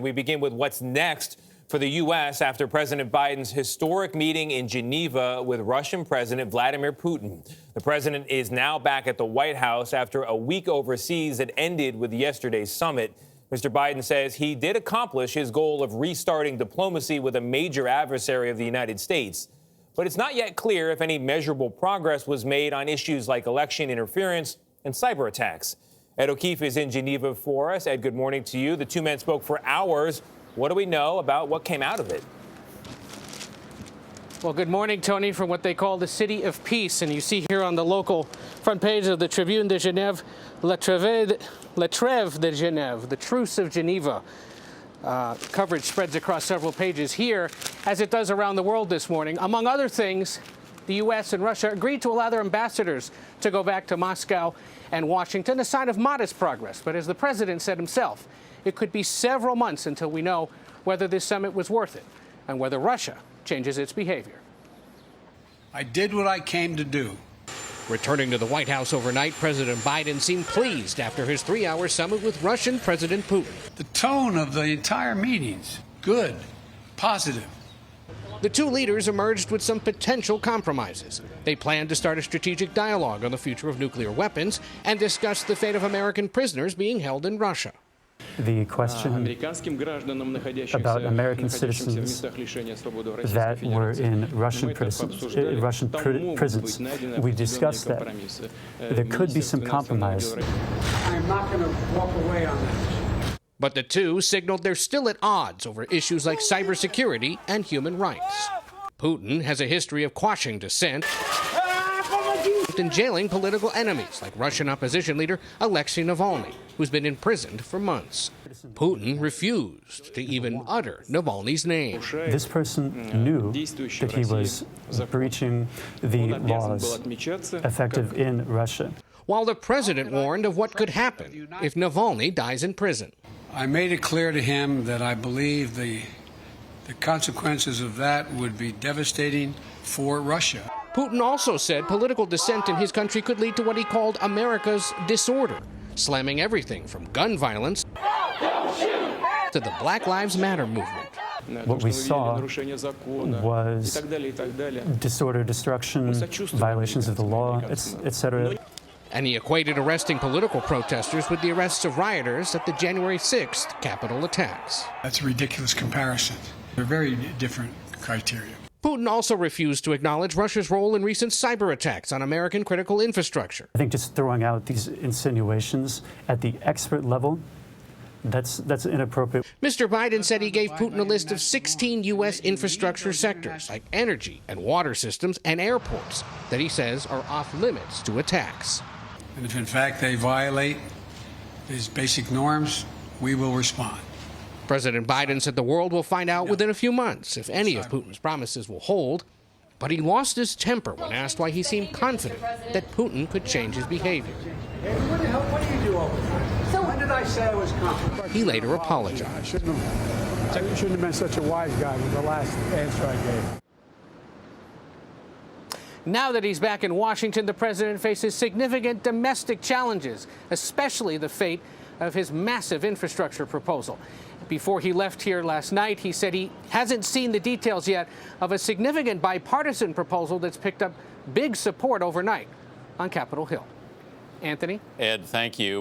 We begin with what's next for the U.S. after President Biden's historic meeting in Geneva with Russian President Vladimir Putin. The president is now back at the White House after a week overseas that ended with yesterday's summit. Mr. Biden says he did accomplish his goal of restarting diplomacy with a major adversary of the United States. But it's not yet clear if any measurable progress was made on issues like election interference and cyber attacks. Ed O'Keefe is in Geneva for us. Ed, good morning to you. The two men spoke for hours. What do we know about what came out of it? Well, good morning, Tony, from what they call the City of Peace. And you see here on the local front page of the Tribune de Genève, La Trêve de Genève, the Truce of Geneva. Coverage spreads across several pages here, as it does around the world this morning. Among other things, the U.S. and Russia agreed to allow their ambassadors to go back to Moscow and Washington, a sign of modest progress. But as the president said himself, it could be several months until we know whether this summit was worth it and whether Russia changes its behavior. I did what I came to do. Returning to the White House overnight, President Biden seemed pleased after his 3-hour summit with Russian President Putin. The tone of the entire meetings, good, positive. The two leaders emerged with some potential compromises. They planned to start a strategic dialogue on the future of nuclear weapons and discuss the fate of American prisoners being held in Russia. The question about American citizens that were in Russian prisons, we discussed that. There could be some compromise. I'm not going to walk away on that. But the two signaled they're still at odds over issues like cybersecurity and human rights. Putin has a history of quashing dissent and jailing political enemies like Russian opposition leader Alexei Navalny, who's been imprisoned for months. Putin refused to even utter Navalny's name. This person knew that he was breaching the laws effective in Russia. While the president warned of what could happen if Navalny dies in prison. I made it clear to him that I believe the consequences of that would be devastating for Russia. Putin also said political dissent in his country could lead to what he called America's disorder, slamming everything from gun violence to the Black Lives Matter movement. What we saw was disorder, destruction, violations of the law, etc. And he equated arresting political protesters with the arrests of rioters at the January 6th Capitol attacks. That's a ridiculous comparison. They're very different criteria. Putin also refused to acknowledge Russia's role in recent cyber attacks on American critical infrastructure. I think just throwing out these insinuations at the expert level, that's inappropriate. Mr. Biden said he gave Putin a list of 16 U.S. infrastructure sectors like energy and water systems and airports that he says are off limits to attacks. And if in fact they violate these basic norms, we will respond. President Biden said the world will find out within a few months if any of Putin's promises will hold. But he lost his temper when asked why he seemed confident that Putin could change his behavior. Hey, what the hell? What do you do all the time? So when did I say I was confident? He later apologized. Shouldn't have been such a wise guy with the last answer I gave. Now that he's back in Washington, the president faces significant domestic challenges, especially the fate of his massive infrastructure proposal. Before he left here last night, he said he hasn't seen the details yet of a significant bipartisan proposal that's picked up big support overnight on Capitol Hill. Anthony? Ed, thank you.